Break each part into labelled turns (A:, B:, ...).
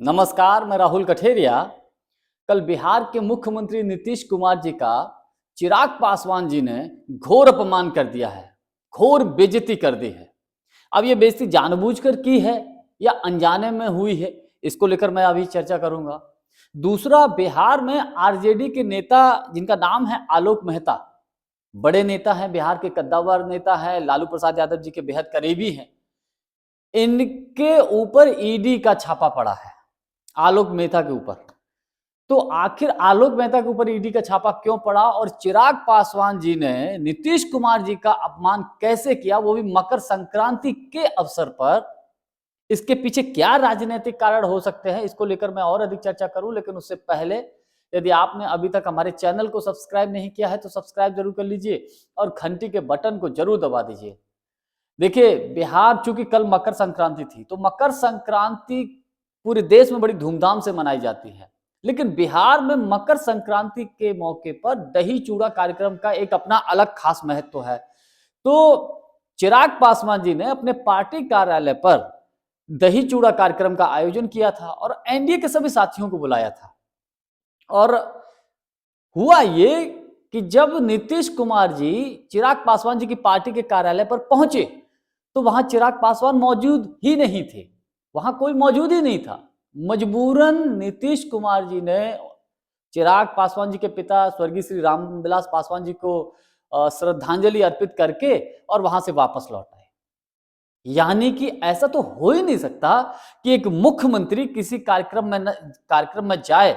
A: नमस्कार, मैं राहुल कठेरिया। कल बिहार के मुख्यमंत्री नीतीश कुमार जी का चिराग पासवान जी ने घोर अपमान कर दिया है, घोर बेइज्जती कर दी है। अब ये बेइज्जती जानबूझकर की है या अनजाने में हुई है, इसको लेकर मैं अभी चर्चा करूंगा। दूसरा, बिहार में आरजेडी के नेता जिनका नाम है आलोक मेहता, बड़े नेता हैं, बिहार के कद्दावर नेता हैं, लालू प्रसाद यादव जी के बेहद करीबी हैं। इनके ऊपर ईडी का छापा पड़ा है, आलोक मेहता के ऊपर। तो आखिर आलोक मेहता के ऊपर ईडी का छापा क्यों पड़ा और चिराग पासवान जी ने नीतीश कुमार जी का अपमान कैसे किया, वो भी मकर संक्रांति के अवसर पर? इसके पीछे क्या राजनीतिक कारण हो सकते हैं, इसको लेकर मैं और अधिक चर्चा करूं। लेकिन उससे पहले, यदि आपने अभी तक हमारे चैनल को सब्सक्राइब नहीं किया है तो सब्सक्राइब जरूर कर लीजिए और घंटी के बटन को जरूर दबा दीजिए। देखिए, बिहार चूंकि कल मकर संक्रांति थी, तो मकर संक्रांति पूरे देश में बड़ी धूमधाम से मनाई जाती है। लेकिन बिहार में मकर संक्रांति के मौके पर दही चूड़ा कार्यक्रम का एक अपना अलग खास महत्व है। तो चिराग पासवान जी ने अपने पार्टी कार्यालय पर दही चूड़ा कार्यक्रम का आयोजन किया था और एनडीए के सभी साथियों को बुलाया था। और हुआ ये कि जब नीतीश कुमार जी चिराग पासवान जी की पार्टी के कार्यालय पर पहुंचे, तो वहां चिराग पासवान मौजूद ही नहीं थे, वहां कोई मौजूद ही नहीं था। मजबूरन नीतीश कुमार जी ने चिराग पासवान जी के पिता स्वर्गीय श्री रामविलास पासवान जी को श्रद्धांजलि अर्पित करके और वहां से वापस लौट आए। यानी कि ऐसा तो हो ही नहीं सकता कि एक मुख्यमंत्री किसी कार्यक्रम में जाए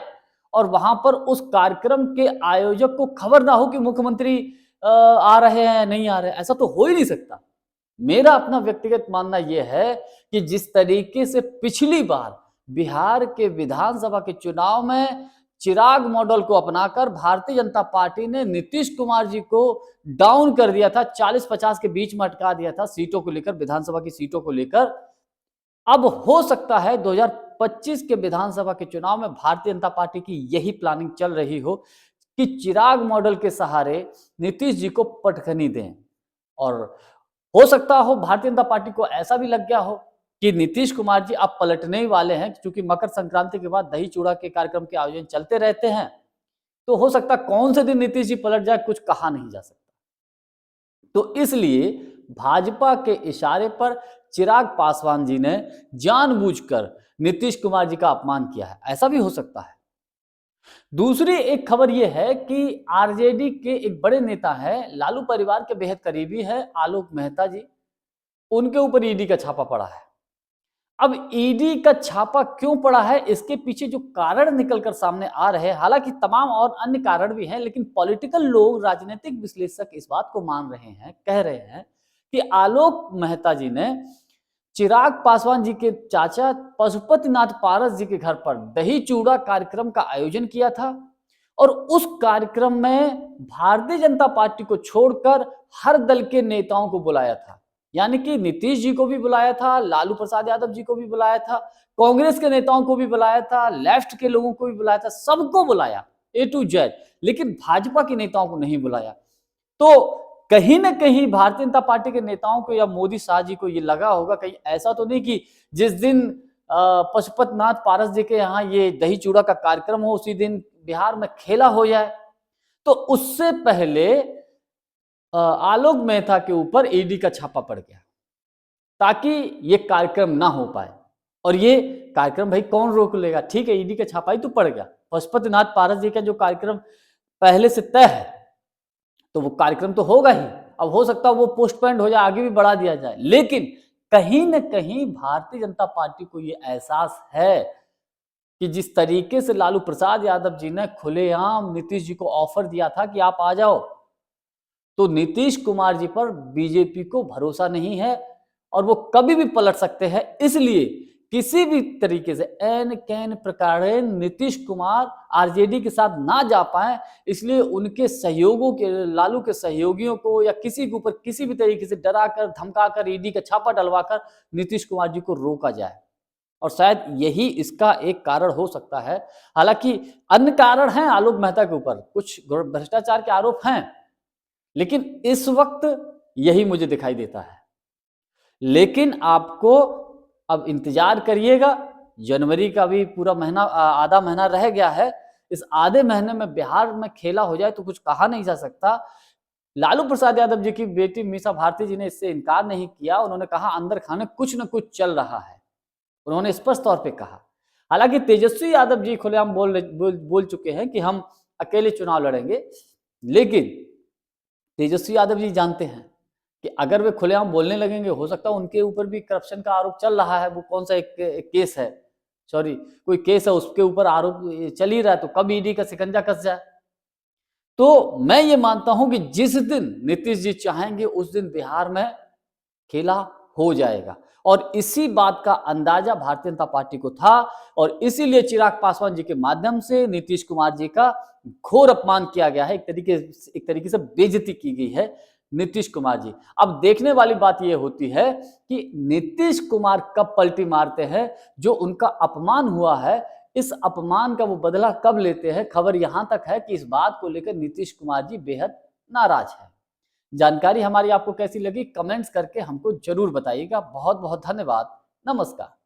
A: और वहां पर उस कार्यक्रम के आयोजक को खबर ना हो कि मुख्यमंत्री आ रहे हैं, नहीं आ रहे। ऐसा तो हो ही नहीं सकता। मेरा अपना व्यक्तिगत मानना यह है कि जिस तरीके से पिछली बार बिहार के विधानसभा के चुनाव में चिराग मॉडल को अपनाकर भारतीय जनता पार्टी ने नीतीश कुमार जी को डाउन कर दिया था, 40-50 के बीच में अटका दिया था सीटों को लेकर, विधानसभा की सीटों को लेकर। अब हो सकता है 2025 के विधानसभा के चुनाव में भारतीय जनता पार्टी की यही प्लानिंग चल रही हो कि चिराग मॉडल के सहारे नीतीश जी को पटखनी दें। और हो सकता हो भारतीय जनता पार्टी को ऐसा भी लग गया हो कि नीतीश कुमार जी अब पलटने ही वाले हैं, क्योंकि मकर संक्रांति के बाद दही चूड़ा के कार्यक्रम के आयोजन चलते रहते हैं। तो हो सकता कौन से दिन नीतीश जी पलट जाए, कुछ कहा नहीं जा सकता। तो इसलिए भाजपा के इशारे पर चिराग पासवान जी ने जानबूझकर नीतीश कुमार जी का अपमान किया है, ऐसा भी हो सकता है। दूसरी एक खबर यह है कि आरजेडी के एक बड़े नेता हैं, लालू परिवार के बेहद करीबी है आलोक मेहता जी, उनके ऊपर ईडी का छापा पड़ा है। अब ईडी का छापा क्यों पड़ा है, इसके पीछे जो कारण निकलकर सामने आ रहे हैं, हालांकि तमाम और अन्य कारण भी हैं, लेकिन पॉलिटिकल लोग, राजनीतिक विश्लेषक इस बात को मान रहे हैं, कह रहे हैं कि आलोक मेहता जी ने चिराग पासवान जी के चाचा पशुपतिनाथ पारस जी के घर पर दही चूड़ा कार्यक्रम का आयोजन किया था और उस कार्यक्रम में भारतीय जनता पार्टी को छोड़कर हर दल के नेताओं को बुलाया था। यानी कि नीतीश जी को भी बुलाया था, लालू प्रसाद यादव जी को भी बुलाया था, कांग्रेस के नेताओं को भी बुलाया था, लेफ्ट के लोगों को भी बुलाया था, सबको बुलाया ए टू जेड, लेकिन भाजपा के नेताओं को नहीं बुलाया। तो कहीं ना कहीं भारतीय जनता पार्टी के नेताओं को या मोदी शाह जी को ये लगा होगा कहीं ऐसा तो नहीं कि जिस दिन पशुपतिनाथ पारस जी के यहाँ ये दही चूड़ा का कार्यक्रम हो उसी दिन बिहार में खेला हो जाए। तो उससे पहले आलोक मेहता के ऊपर ईडी का छापा पड़ गया ताकि ये कार्यक्रम ना हो पाए। और ये कार्यक्रम भाई कौन रोक लेगा, ठीक है, ईडी का छापा ही तो पड़ गया। पशुपतिनाथ पारस जी का जो कार्यक्रम पहले से तय है तो वो कार्यक्रम तो होगा ही। अब हो सकता है वो पोस्टपोन्ड हो जाए, आगे भी बढ़ा दिया जाए, लेकिन कहीं ना कहीं भारतीय जनता पार्टी को ये एहसास है कि जिस तरीके से लालू प्रसाद यादव जी ने खुलेआम नीतीश जी को ऑफर दिया था कि आप आ जाओ, तो नीतीश कुमार जी पर बीजेपी को भरोसा नहीं है और वो कभी भी पलट सकते हैं। इसलिए किसी भी तरीके से एन कैन प्रकार नीतीश कुमार आरजेडी के साथ ना जा पाए, इसलिए उनके सहयोगों के, लालू के सहयोगियों को या किसी के ऊपर किसी भी तरीके से डराकर धमकाकर ईडी का छापा डलवाकर नीतीश कुमार जी को रोका जाए। और शायद यही इसका एक कारण हो सकता है। हालांकि अन्य कारण हैं, आलोक मेहता के ऊपर कुछ भ्रष्टाचार के आरोप हैं, लेकिन इस वक्त यही मुझे दिखाई देता है। लेकिन आपको अब इंतजार करिएगा जनवरी का भी पूरा महीना आधा महीना रह गया है। इस आधे महीने में बिहार में खेला हो जाए तो कुछ कहा नहीं जा सकता। लालू प्रसाद यादव जी की बेटी मीसा भारती जी ने इससे इनकार नहीं किया। उन्होंने कहा अंदर खाने कुछ न कुछ चल रहा है, उन्होंने स्पष्ट तौर पे कहा। हालांकि तेजस्वी यादव जी खुलेआम बोल चुके हैं कि हम अकेले चुनाव लड़ेंगे, लेकिन तेजस्वी यादव जी जानते हैं कि अगर वे खुलेआम बोलने लगेंगे, हो सकता है उनके ऊपर भी करप्शन का आरोप चल रहा है। वो कौन सा एक केस है, सॉरी कोई केस है, उसके ऊपर आरोप चल ही रहा है, तो कब ईडी का शिकंजा कस जाए। तो मैं ये मानता हूं कि जिस दिन नीतीश जी चाहेंगे उस दिन बिहार में खेला हो जाएगा, और इसी बात का अंदाजा भारतीय जनता पार्टी को था, और इसीलिए चिराग पासवान जी के माध्यम से नीतीश कुमार जी का घोर अपमान किया गया है। एक तरीके से बेइज्जती की गई है नीतीश कुमार जी। अब देखने वाली बात यह होती है कि नीतीश कुमार कब पलटी मारते हैं। जो उनका अपमान हुआ है, इस अपमान का वो बदला कब लेते हैं। खबर यहां तक है कि इस बात को लेकर नीतीश कुमार जी बेहद नाराज है। जानकारी हमारी आपको कैसी लगी, कमेंट्स करके हमको जरूर बताइएगा। बहुत बहुत धन्यवाद। नमस्कार।